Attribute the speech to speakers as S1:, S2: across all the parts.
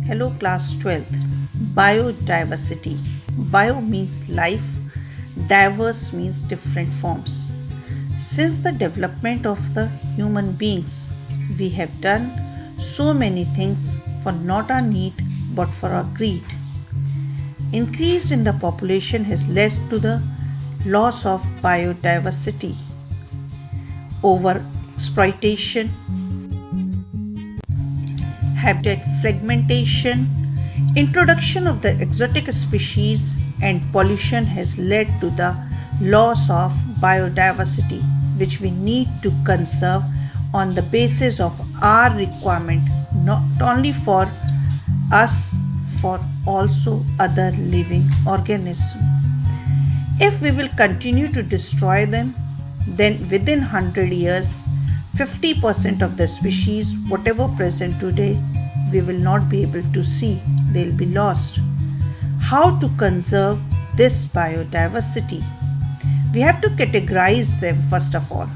S1: Hello, class 12th. Biodiversity. Bio means life, diverse means different forms. Since the development of the human beings, we have done so many things for not our need but for our greed. Increase in the population has led to the loss of biodiversity, over exploitation, habitat fragmentation, introduction of the exotic species, and pollution has led to the loss of biodiversity, which we need to conserve on the basis of our requirement, not only for us, for also other living organisms. If we will continue to destroy them, then within 100 years, 50% of the species, whatever present today, we will not be able to see, they'll be lost. How to conserve this biodiversity? We have to categorize them first of all.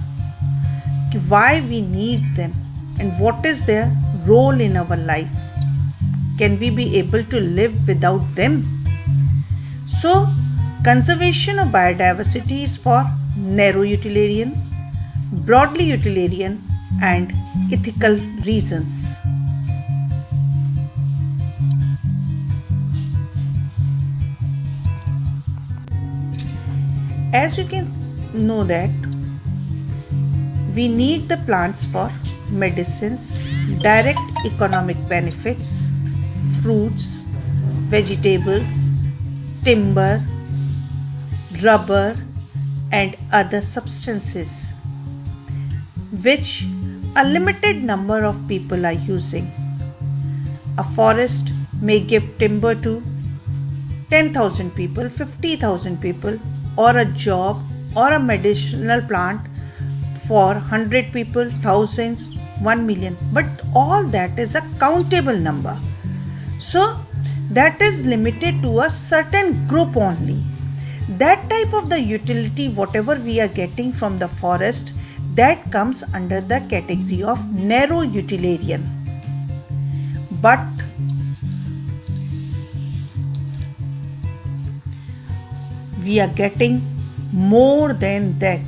S1: Why we need them and what is their role in our life? Can we be able to live without them? So, conservation of biodiversity is for narrow utilitarian, broadly utilitarian, and ethical reasons. As you can know that we need the plants for medicines, direct economic benefits, fruits, vegetables, timber, rubber, and other substances, which a limited number of people are using. A forest may give timber to 10,000 people, 50,000 people, or a job or a medicinal plant for 100 people, thousands, 1 million. But all that is a countable number. So that is limited to a certain group only. That type of the utility, whatever we are getting from the forest, that comes under the category of narrow utilitarian. But we are getting more than that.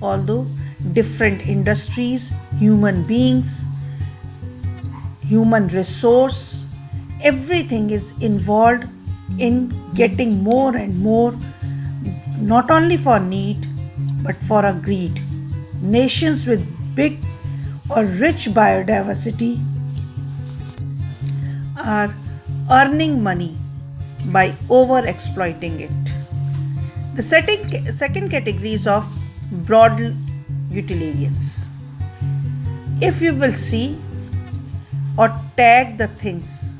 S1: Although different industries, human beings, human resource, everything is involved in getting more and more, not only for need but for a greed. Nations with big or rich biodiversity are earning money by over exploiting it. The second category is of broad utilitarians. If you will see or tag the things,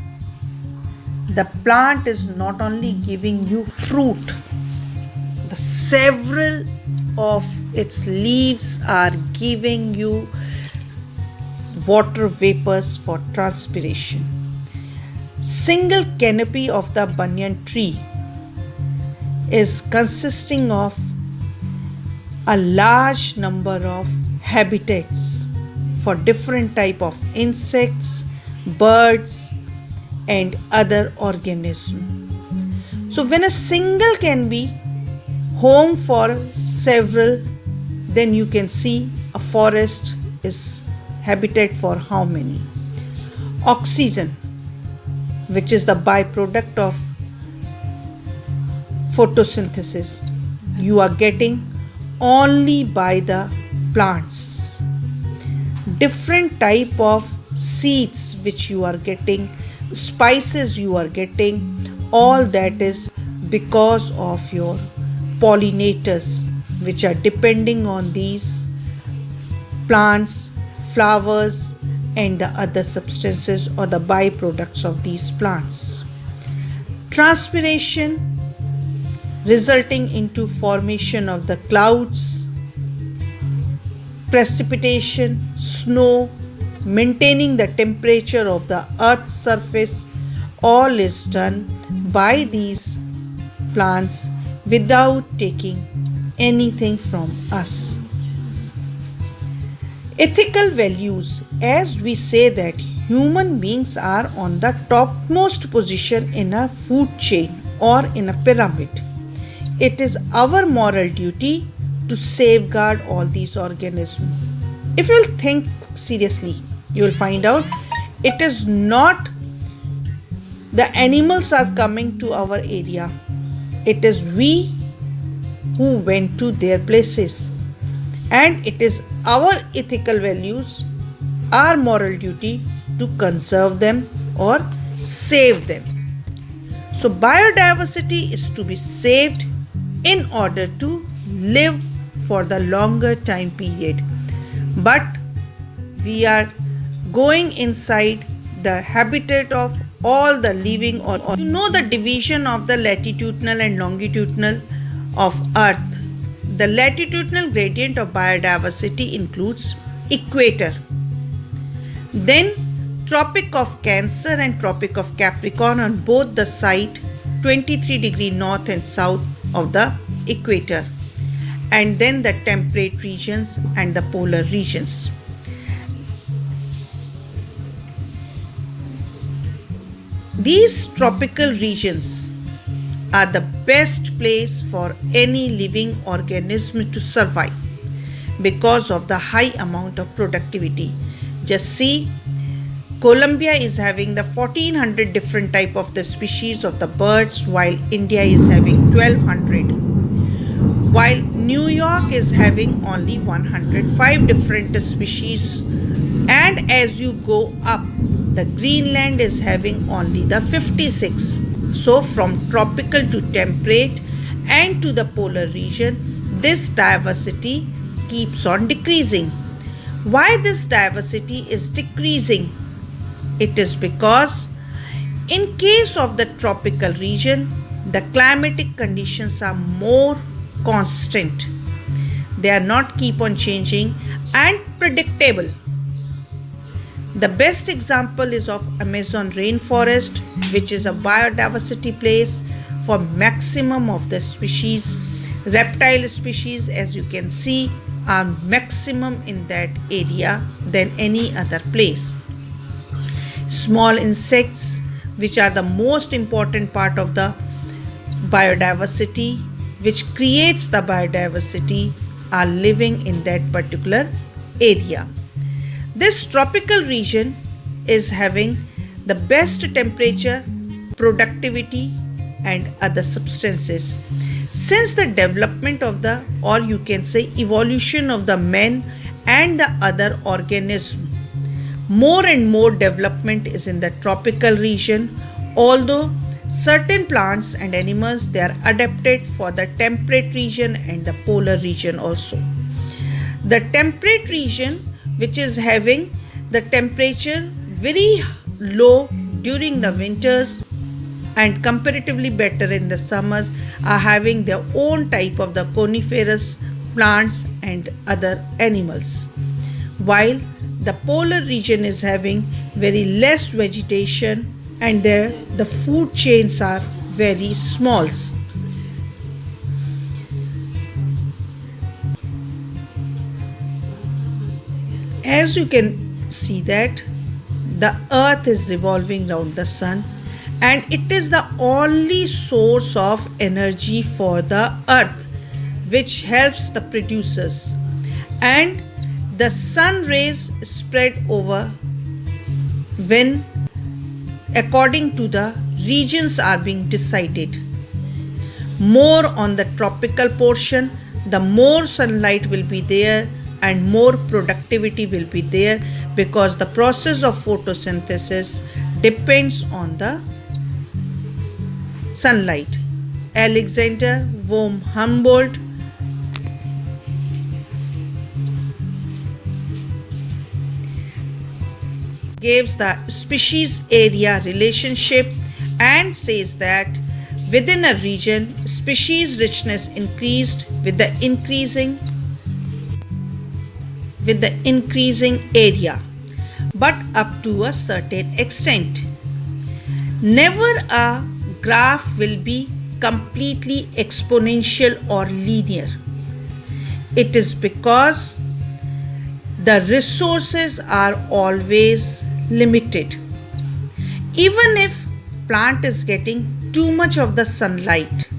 S1: the plant is not only giving you fruit, the several of its leaves are giving you water vapors for transpiration. Single canopy of the banyan tree is consisting of a large number of habitats for different type of insects, birds, and other organisms. So when a single can be home for several, then you can see a forest is habitat for how many. Oxygen, which is the byproduct of photosynthesis, you are getting only by the plants. Different type of seeds which you are getting, spices you are getting, all that is because of your pollinators which are depending on these plants, flowers, and the other substances or the byproducts of these plants. Transpiration resulting into formation of the clouds, precipitation, snow, maintaining the temperature of the earth's surface, all is done by these plants without taking anything from us. Ethical values, as we say that human beings are on the topmost position in a food chain or in a pyramid. It is our moral duty to safeguard all these organisms. If you will think seriously, you will find out it is not the animals are coming to our area. It is we who went to their places. And it is our ethical values, our moral duty to conserve them or save them. So biodiversity is to be saved in order to live for the longer time period. But we are going inside the habitat of all the living or the division of the latitudinal and longitudinal of Earth. The latitudinal gradient of biodiversity includes equator. Then Tropic of Cancer and Tropic of Capricorn on both the side 23 degree north and south of the equator. And then the temperate regions and the polar regions. These tropical regions are the best place for any living organism to survive because of the high amount of productivity. Just see, Colombia is having the 1400 different type of the species of the birds, while India is having 1200, while New York is having only 105 different species. And as you go up, the Greenland is having only the 56. So from tropical to temperate and to the polar region, this diversity keeps on decreasing. Why this diversity is decreasing? It is because in case of the tropical region, the climatic conditions are more constant. They are not keep on changing and predictable. The best example is of Amazon rainforest, which is a biodiversity place for maximum of the species. Reptile species, as you can see, are maximum in that area than any other place. Small insects, which are the most important part of the biodiversity, which creates the biodiversity, are living in that particular area. This tropical region is having the best temperature, productivity and other substances. Since the development of the, or you can say evolution of the man and the other organism, more and more development is in the tropical region, although certain plants and animals, they are adapted for the temperate region and the polar region also. The temperate region, which is having the temperature very low during the winters and comparatively better in the summers, are having their own type of the coniferous plants and other animals, while the polar region is having very less vegetation and there the food chains are very small. As you can see that the earth is revolving around the sun, and it is the only source of energy for the earth, which helps the producers. And the sun rays spread over when according to the regions are being decided. More on the tropical portion, the more sunlight will be there and more productivity will be there, because the process of photosynthesis depends on the sunlight. Alexander von Humboldt gives the species area relationship and says that within a region, species richness increased with the increasing area, but up to a certain extent. Never a graph will be completely exponential or linear. It is because the resources are always limited. Even if plant is getting too much of the sunlight,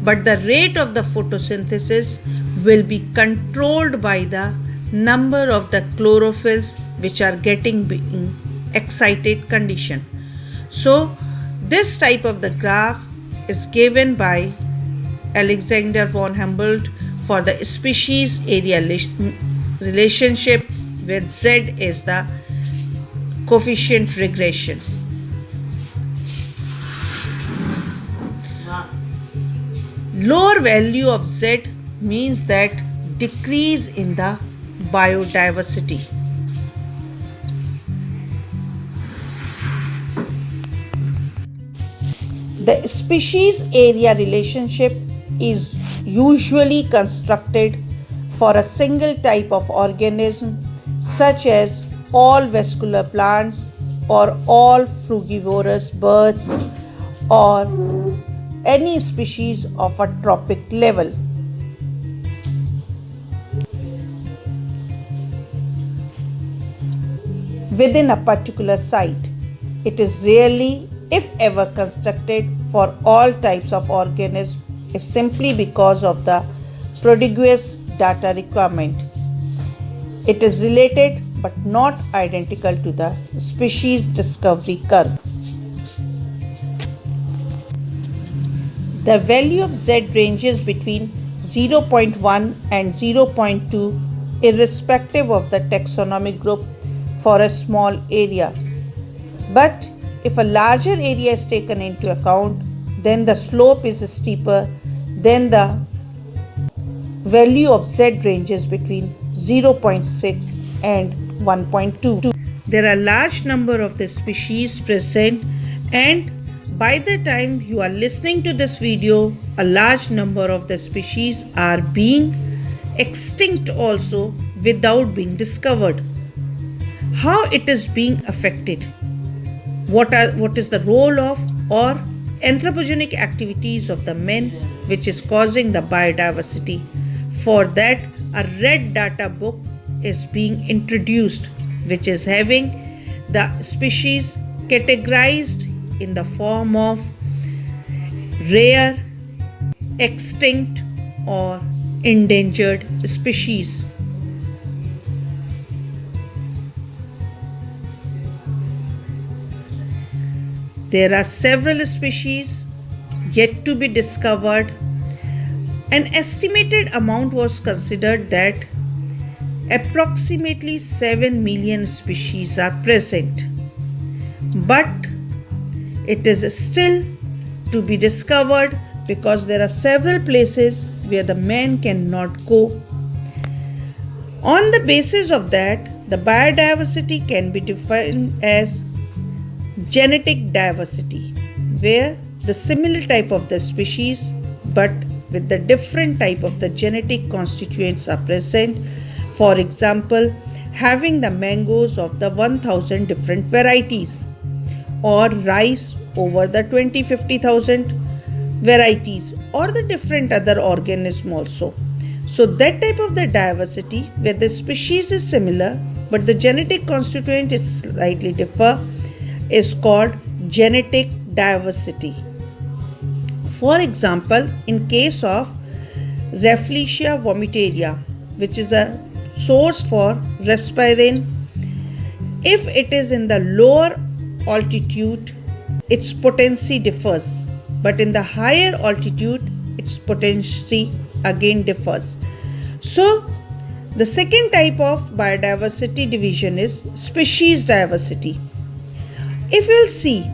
S1: but the rate of the photosynthesis will be controlled by the number of the chlorophylls which are getting in excited condition. So this type of the graph is given by Alexander von Humboldt for the species area relationship, where Z is the coefficient regression. Lower value of Z means that decrease in the biodiversity. The species area relationship is usually constructed for a single type of organism, such as all vascular plants or all frugivorous birds or any species of a tropic level. Within a particular site, it is rarely, if ever, constructed for all types of organisms, if simply because of the prodigious data requirement. It is related but not identical to the species discovery curve. The value of Z ranges between 0.1 and 0.2 irrespective of the taxonomic group for a small area. But if a larger area is taken into account, then the slope is steeper, then the value of Z ranges between 0.6 and 1.2. There are large number of the species present, and by the time you are listening to this video, a large number of the species are being extinct also without being discovered. How it is being affected? What is the role of or anthropogenic activities of the men which is causing the biodiversity? For that, a red data book is being introduced, which is having the species categorized in the form of rare, extinct or endangered species. There are several species yet to be discovered. An estimated amount was considered that approximately 7 million species are present, but it is still to be discovered because there are several places where the man cannot go. On the basis of that, the biodiversity can be defined as genetic diversity, where the similar type of the species but with the different type of the genetic constituents are present. For example, having the mangoes of the 1000 different varieties, or rice over the 50,000 varieties, or the different other organism also. So that type of the diversity where the species is similar but the genetic constituent is slightly differ is called genetic diversity. For example, in case of Rafflesia vomitaria, which is a source for Rasparin, if it is in the lower altitude, its potency differs, but in the higher altitude, its potency again differs. So, the second type of biodiversity division is species diversity. If you will see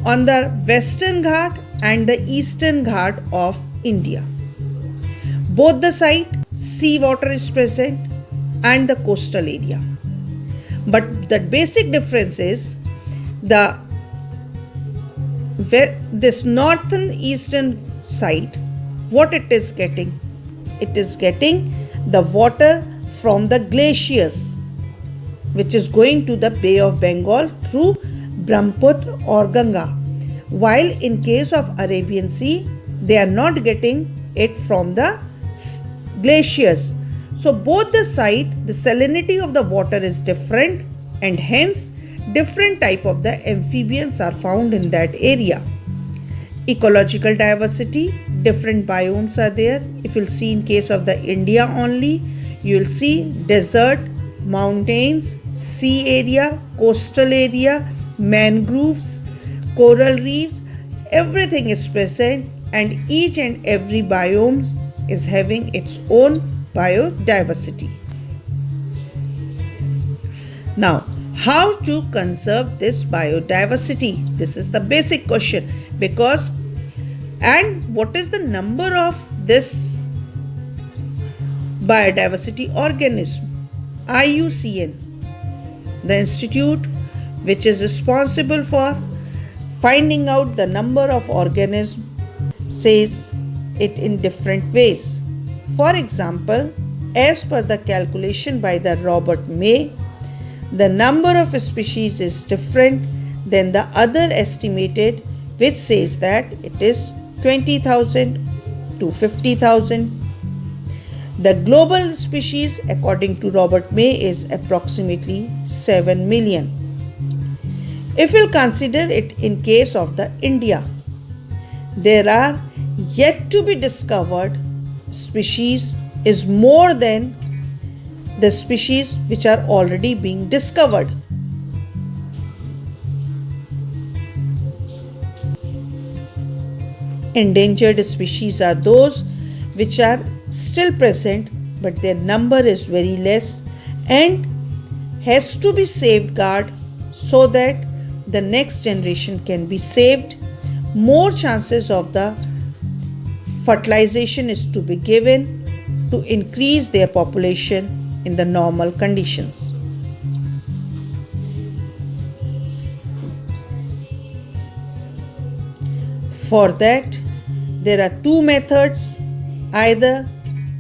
S1: on the Western Ghat and the Eastern Ghat of India, both the side sea water is present and the coastal area. But the basic difference is this northern eastern side, what it is getting? It is getting the water from the glaciers, which is going to the Bay of Bengal through Brahmaputra or Ganga. While in case of Arabian Sea, they are not getting it from the glaciers, So both the site, the salinity of the water is different, and hence different type of the amphibians are found in that area. Ecological diversity, different biomes are there. If you'll see in case of the India only, you will see desert, mountains, sea area, coastal area, mangroves, coral reefs, everything is present, and each and every biome is having its own biodiversity. Now, how to conserve this biodiversity? This is the basic question, because and what is the number of this biodiversity organism? IUCN, the institute which is responsible for finding out the number of organisms, says it in different ways. For example, as per the calculation by the Robert May, the number of species is different than the other estimated, which says that it is 20,000 to 50,000. The global species according to Robert May is approximately 7 million. If you consider it in case of the India, there are yet to be discovered species is more than the species which are already being discovered. Endangered species are those which are still present, but their number is very less and has to be safeguarded so that the next generation can be saved. More chances of the fertilization is to be given to increase their population in the normal conditions. For that, there are two methods. Either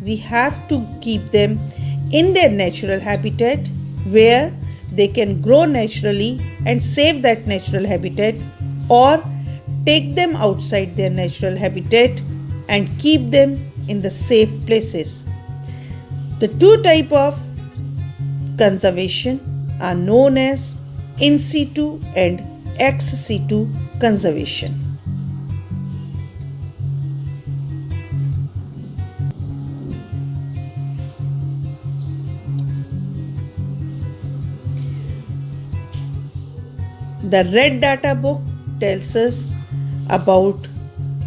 S1: we have to keep them in their natural habitat where they can grow naturally and save that natural habitat, or take them outside their natural habitat and keep them in the safe places. The two types of conservation are known as in situ and ex situ conservation. The Red Data Book tells us about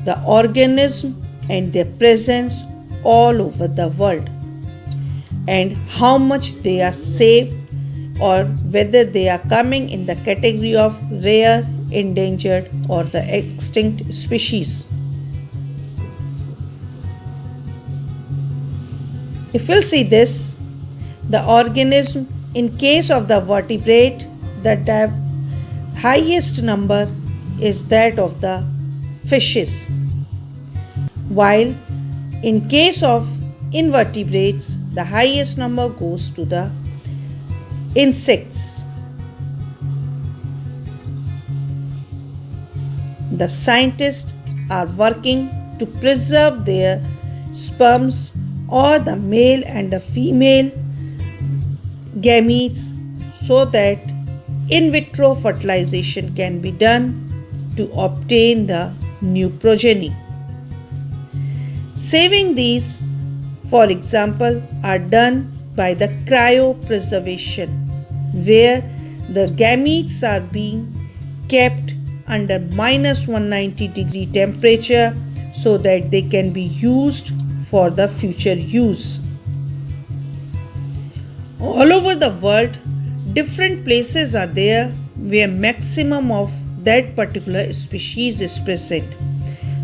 S1: the organism and their presence all over the world, and how much they are safe or whether they are coming in the category of rare, endangered or the extinct species. If you'll see this, the organism in case of the vertebrate, the highest number is that of the fishes, while in case of invertebrates, the highest number goes to the insects. The scientists are working to preserve their sperms or the male and the female gametes so that in vitro fertilization can be done to obtain the new progeny. Saving these, for example, are done by the cryopreservation, where the gametes are being kept under minus 190 degree temperature so that they can be used for the future use. All over the world, different places are there where maximum of that particular species is present.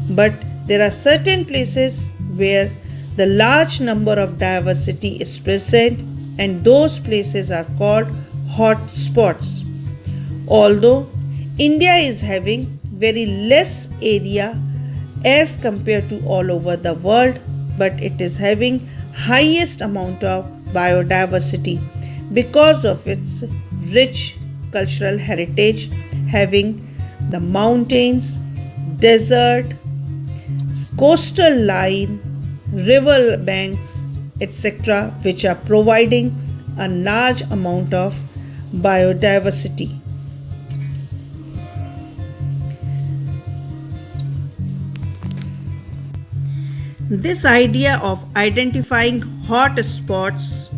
S1: But there are certain places where the large number of diversity is present, and those places are called hot spots. Although India is having very less area as compared to all over the world, but it is having highest amount of biodiversity because of its rich cultural heritage, having the mountains, desert, coastal line, river banks, etc., which are providing a large amount of biodiversity. This idea of identifying hot spots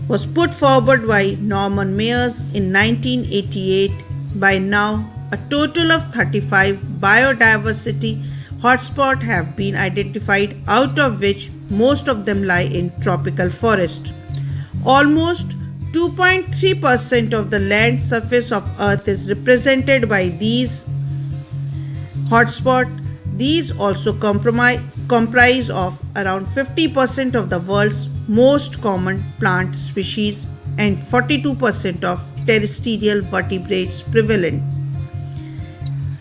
S1: was put forward by Norman Mayers in 1988. By now, a total of 35 biodiversity hotspots have been identified, out of which most of them lie in tropical forest. Almost 2.3% of the land surface of Earth is represented by these hotspots. These also comprise of around 50% of the world's most common plant species and 42% of terrestrial vertebrates prevalent.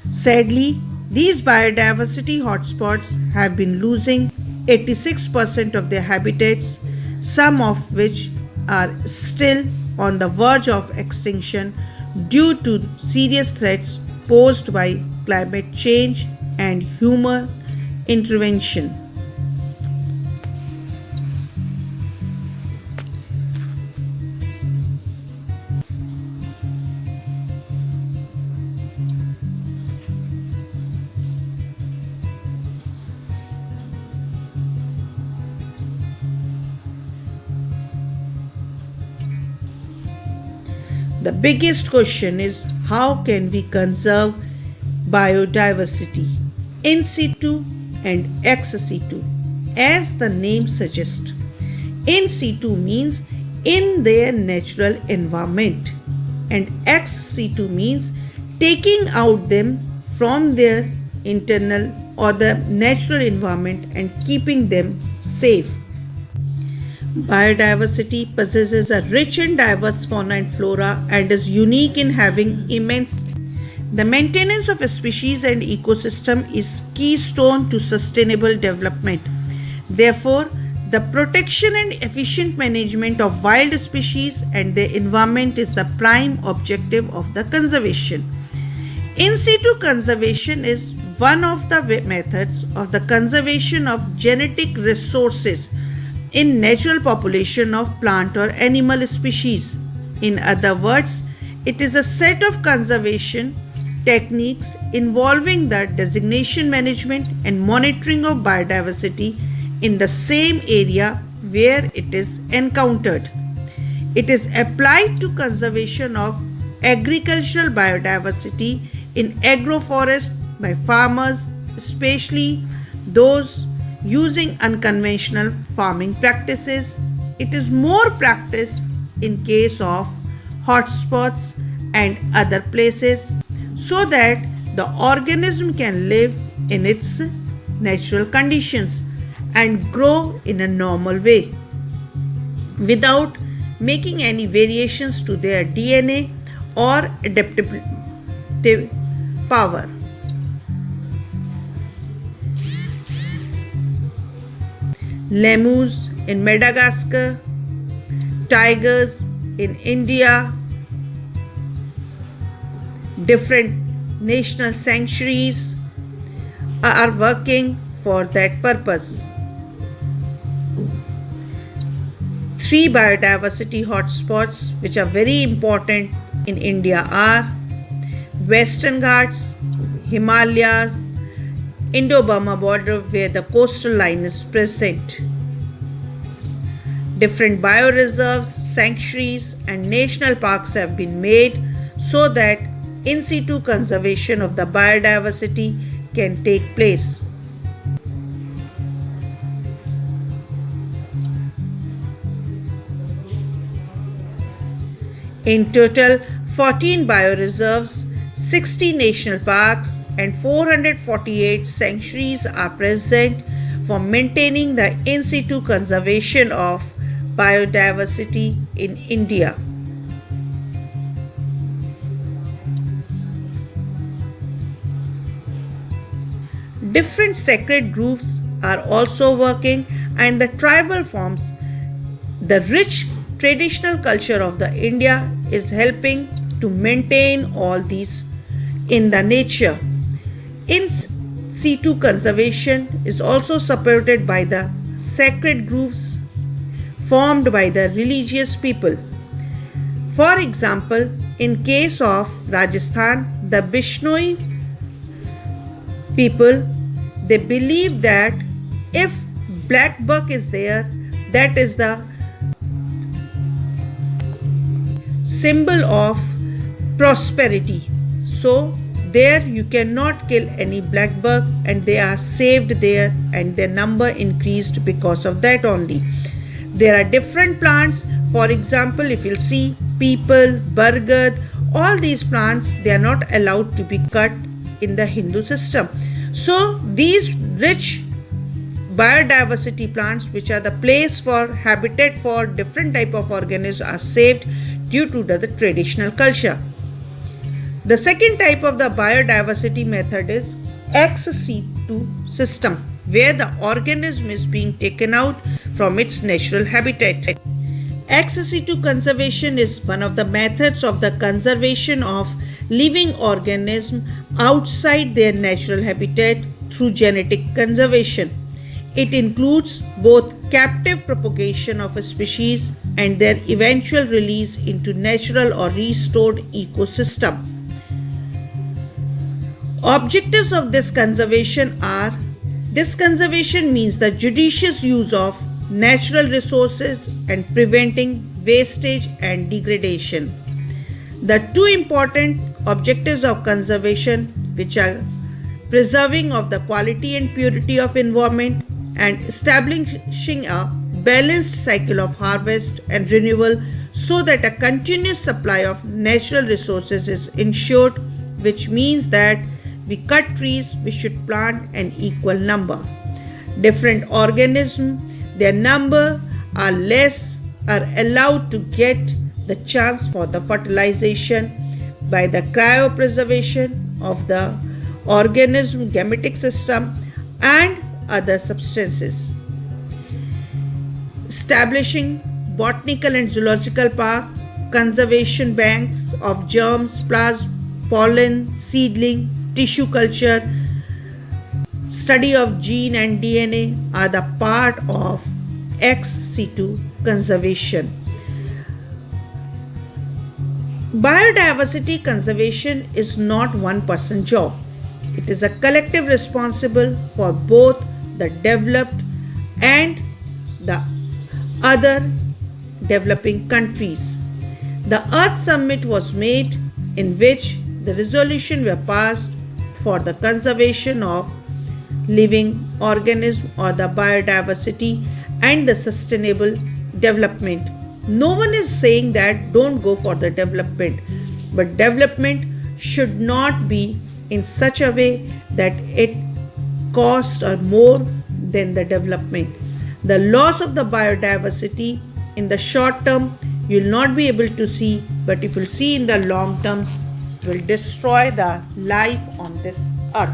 S1: Sadly, these biodiversity hotspots have been losing 86% of their habitats, some of which are still on the verge of extinction due to serious threats posed by climate change and human intervention. The biggest question is, how can we conserve biodiversity in situ and ex situ? As the name suggests, in situ means in their natural environment, and ex situ means taking out them from their internal or the natural environment and keeping them safe. Biodiversity possesses a rich and diverse fauna and flora and is unique in having immense. The maintenance of a species and ecosystem is keystone to sustainable development. Therefore, the protection and efficient management of wild species and their environment is the prime objective of the conservation. In situ conservation is one of the methods of the conservation of genetic resources in natural population of plant or animal species. In other words, it is a set of conservation techniques involving the designation, management and monitoring of biodiversity in the same area where it is encountered. It is applied to conservation of agricultural biodiversity in agroforest by farmers, especially those using unconventional farming practices. It is more practiced in case of hotspots and other places so that the organism can live in its natural conditions and grow in a normal way without making any variations to their DNA or adaptive power. Lemurs in Madagascar, tigers in India, different national sanctuaries are working for that purpose. 3 biodiversity hotspots which are very important in India are Western Ghats, Himalayas, Indo-Burma border where the coastal line is present. Different bioreserves, sanctuaries and national parks have been made so that in situ conservation of the biodiversity can take place. In total, 14 bioreserves, 60 national parks and 448 sanctuaries are present for maintaining the in situ conservation of biodiversity in India. Different sacred groves are also working, and the tribal forms, the rich traditional culture of the India is helping to maintain all these in the nature. In situ conservation is also supported by the sacred groves formed by the religious people. For example, in case of Rajasthan, the Bishnoi people, they believe that if black buck is there, that is the symbol of prosperity. So there you cannot kill any black buck, and they are saved there, and their number increased because of that only. There are different plants. For example, if you'll see people, bargad, all these plants, they are not allowed to be cut in the Hindu system. So these rich biodiversity plants, which are the place for habitat for different type of organisms, are saved due to the traditional culture. The second type of the biodiversity method is ex situ system, where the organism is being taken out from its natural habitat. Ex situ conservation is one of the methods of the conservation of living organisms outside their natural habitat through genetic conservation. It includes both captive propagation of a species and their eventual release into natural or restored ecosystem. Objectives of this conservation are: this conservation means the judicious use of natural resources and preventing wastage and degradation. The two important objectives of conservation, which are preserving of the quality and purity of environment and establishing a balanced cycle of harvest and renewal so that a continuous supply of natural resources is ensured, which means that we cut trees, we should plant an equal number. Different organisms, their number are less, are allowed to get the chance for the fertilization by the cryopreservation of the organism gametic system and other substances. Establishing botanical and zoological park, conservation banks of germs, plasm, pollen, seedling, tissue culture, study of gene and DNA are the part of ex situ conservation. Biodiversity conservation is not one person job. It is a collective responsible for both the developed and the other developing countries. The Earth Summit was made in which the resolutions were passed for the conservation of living organisms or the biodiversity and the sustainable development. No one is saying that don't go for the development, but development should not be in such a way that it costs or more than the development. The loss of the biodiversity in the short term you will not be able to see, but if you see in the long terms, will destroy the life on this earth.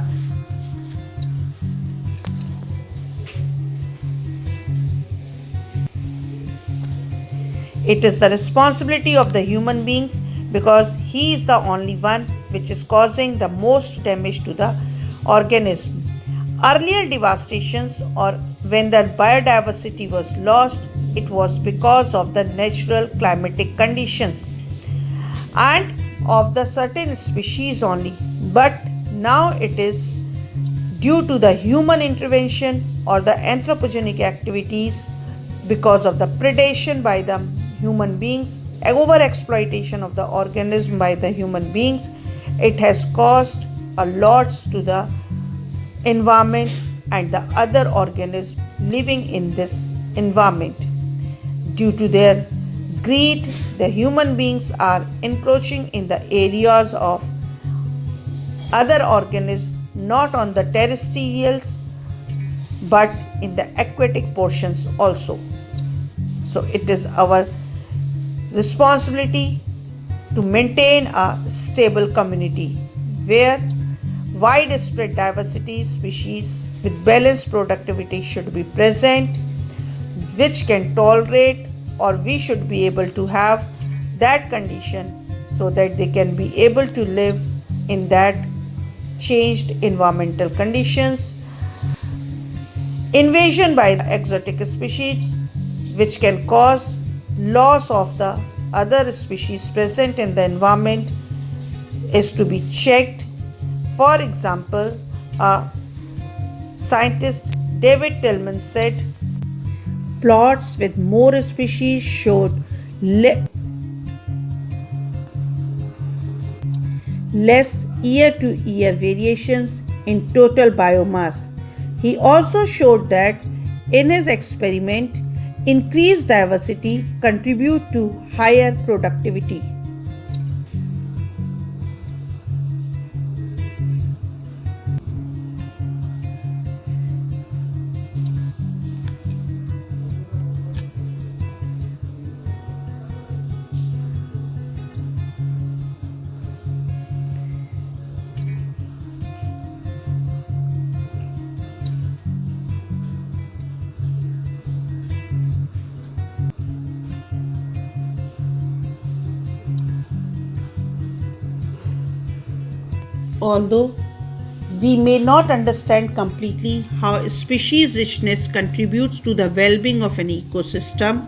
S1: It is the responsibility of the human beings because he is the only one which is causing the most damage to the organism. Earlier devastations or when the biodiversity was lost, it was because of the natural climatic conditions and of the certain species only. But now it is due to the human intervention or the anthropogenic activities because of the predation by the human beings, over-exploitation of the organism by the human beings. It has caused a lot to the environment and the other organisms living in this environment. Due to their greed, the human beings are encroaching in the areas of other organisms, not on the terrestrials but in the aquatic portions also. So it is our responsibility to maintain a stable community where widespread diversity species with balanced productivity should be present, which can tolerate, or we should be able to have that condition so that they can be able to live in that changed environmental conditions. Invasion by exotic species, which can cause loss of the other species present in the environment is to be checked. For example, scientist David Tillman said plots with more species showed less year-to-year variations in total biomass. He also showed that in his experiment, increased diversity contribute to higher productivity. Although we may not understand completely how species richness contributes to the well-being of an ecosystem,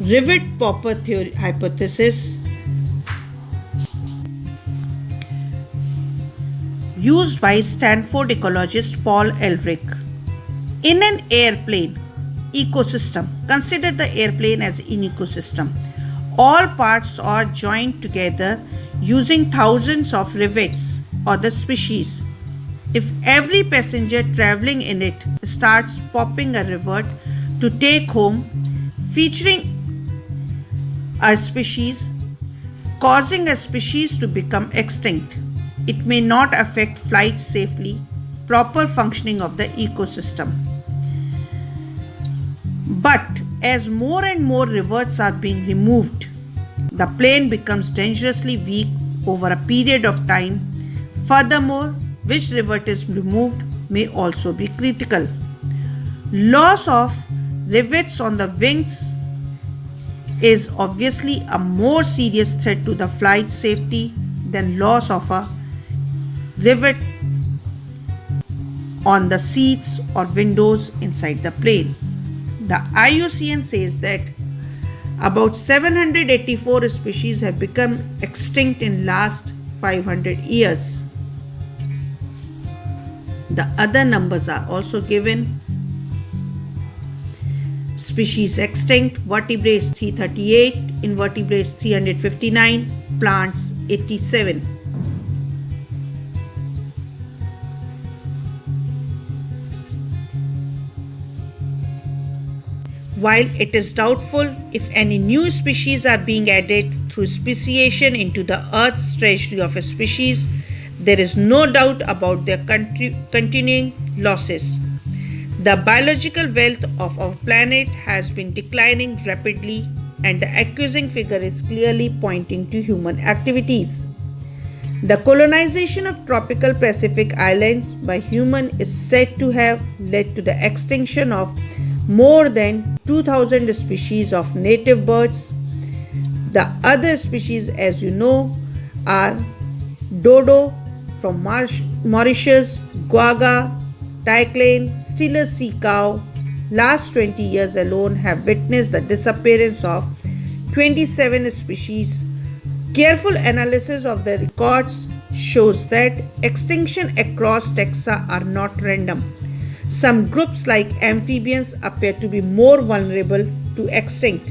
S1: Rivet-Popper theory hypothesis used by Stanford ecologist Paul Ehrlich. In an airplane ecosystem, consider the airplane as an ecosystem. All parts are joined together using thousands of rivets or the species. If every passenger traveling in it starts popping a rivet to take home, featuring a species, causing a species to become extinct, it may not affect flight safely, proper functioning of the ecosystem. But as more and more rivets are being removed, the plane becomes dangerously weak over a period of time. Furthermore, which rivet is removed may also be critical. Loss of rivets on the wings is obviously a more serious threat to the flight safety than loss of a rivet on the seats or windows inside the plane. The IUCN says that about 784 species have become extinct in last 500 years. The other numbers are also given. Species extinct: vertebrates 338, invertebrates 359, plants 87. While it is doubtful if any new species are being added through speciation into the Earth's treasury of species, there is no doubt about their continuing losses. The biological wealth of our planet has been declining rapidly, and the accusing figure is clearly pointing to human activities. The colonization of tropical Pacific islands by humans is said to have led to the extinction of more than 2,000 species of native birds. The other species, as you know, are dodo from Mauritius, quagga, Taiclane, Steller sea cow. Last 20 years alone have witnessed the disappearance of 27 species. Careful analysis of the records shows that extinction across taxa are not random. Some groups like amphibians appear to be more vulnerable to extinct,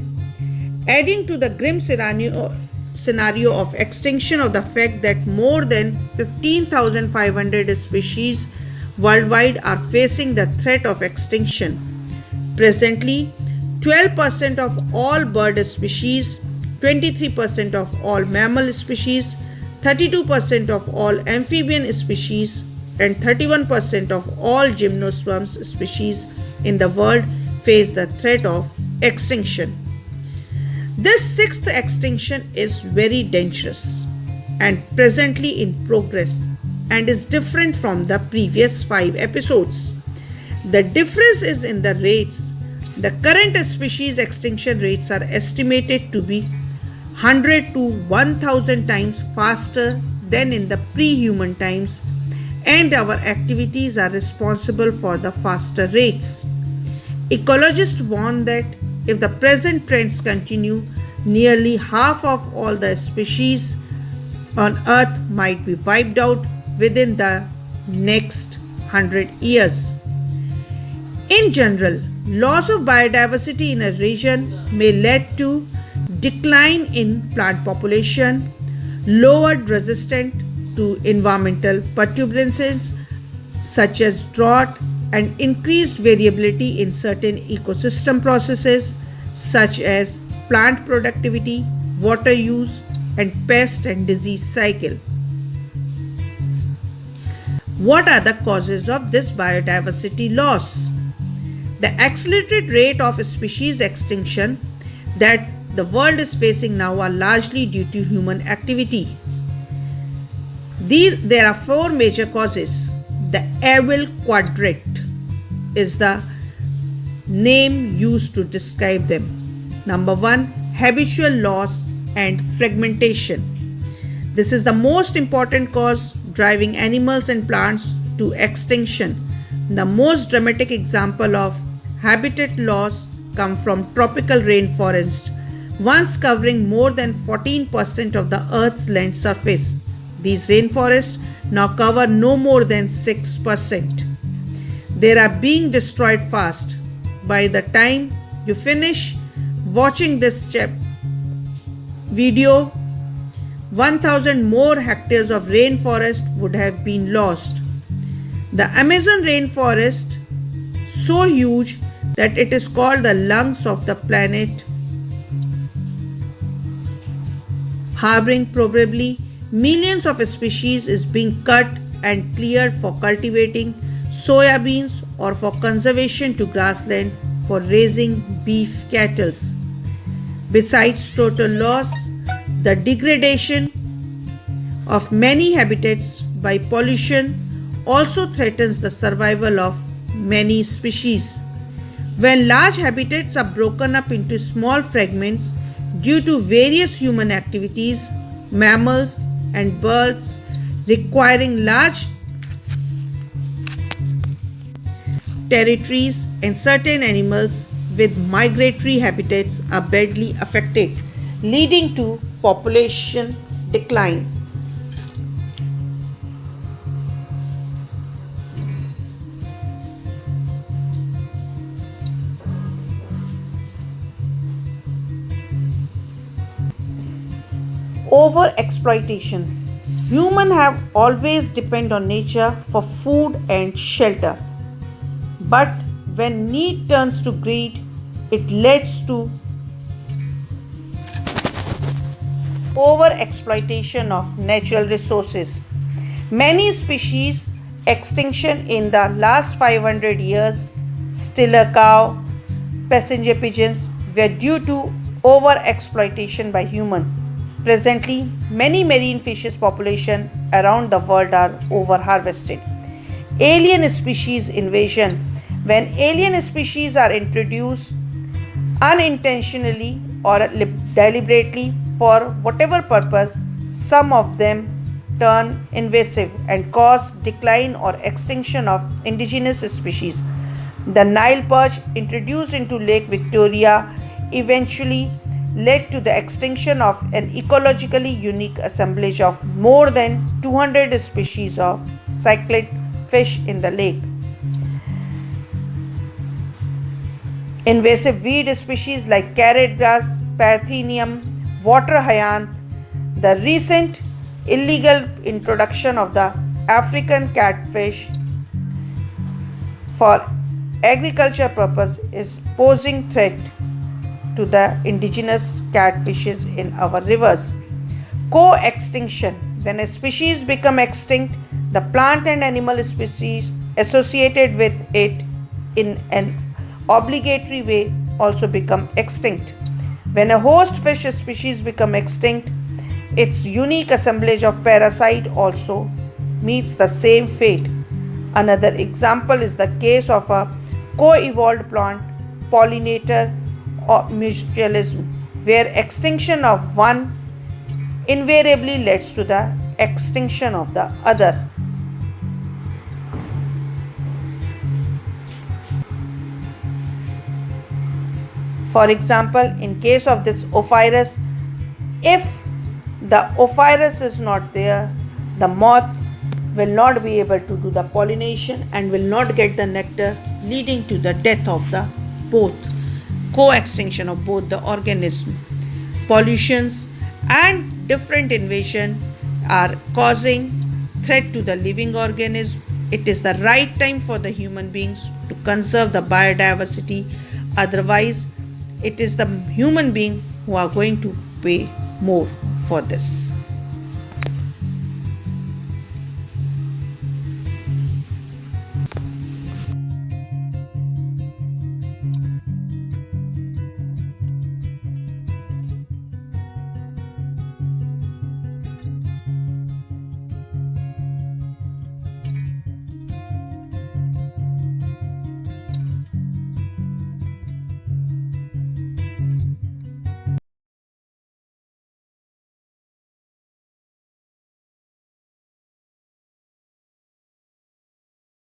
S1: adding to the grim scenario of extinction of the fact that more than 15,500 species worldwide are facing the threat of extinction. Presently, 12% of all bird species, 23% of all mammal species, 32% of all amphibian species, and 31% of all gymnosperms species in the world face the threat of extinction. This sixth extinction is very dangerous and presently in progress and is different from the previous 5 episodes. The difference is in the rates. The current species extinction rates are estimated to be 100 to 1000 times faster than in the pre-human times, and our activities are responsible for the faster rates. Ecologists warn that if the present trends continue, nearly half of all the species on Earth might be wiped out within the next 100 years. In general, loss of biodiversity in a region may lead to decline in plant population, lowered resistance to environmental perturbations such as drought, and increased variability in certain ecosystem processes such as plant productivity, water use, and pest and disease cycle. What are the causes of this biodiversity loss? The accelerated rate of species extinction that the world is facing now are largely due to human activity. There are four major causes. The Abel quadrant is the name used to describe them. Number one, habitual loss and fragmentation. This is the most important cause driving animals and plants to extinction. The most dramatic example of habitat loss come from tropical rainforest, once covering more than 14% of the Earth's land surface. These rainforests now cover no more than 6%. They are being destroyed fast. By the time you finish watching this video, 1,000 more hectares of rainforest would have been lost. The Amazon rainforest, so huge that it is called the lungs of the planet, harboring probably millions of species, is being cut and cleared for cultivating soybeans or for conservation to grassland for raising beef cattle. Besides total loss, the degradation of many habitats by pollution also threatens the survival of many species. When large habitats are broken up into small fragments due to various human activities, mammals and birds requiring large territories and certain animals with migratory habitats are badly affected, leading to population decline. Overexploitation. Humans have always depended on nature for food and shelter. But when need turns to greed, it leads to overexploitation of natural resources. Many species extinction in the last 500 years, stiller cow, passenger pigeons, were due to overexploitation by humans. Presently, many marine fishes population around the world are overharvested. Alien species invasion. When alien species are introduced unintentionally or deliberately for whatever purpose, some of them turn invasive and cause decline or extinction of indigenous species. The Nile perch, introduced into Lake Victoria, eventually led to the extinction of an ecologically unique assemblage of more than 200 species of cichlid fish in the lake. Invasive weed species like carrot grass, Parthenium, water hyacinth, the recent illegal introduction of the African catfish for agriculture purpose is posing threat to the indigenous catfishes in our rivers. Co-extinction. When a species become extinct, the plant and animal species associated with it in an obligatory way also become extinct. When a host fish species become extinct, its unique assemblage of parasite also meets the same fate. Another example is the case of a co-evolved plant pollinator or mutualism, where extinction of one invariably leads to the extinction of the other. For example, in case of this Ophrys, if the Ophrys is not there, the moth will not be able to do the pollination and will not get the nectar, leading to the death of the both, co-extinction of both the organism. Pollutions and different invasion are causing threat to the living organism. It is the right time for the human beings to conserve the biodiversity. Otherwise, it is the human being who are going to pay more for this.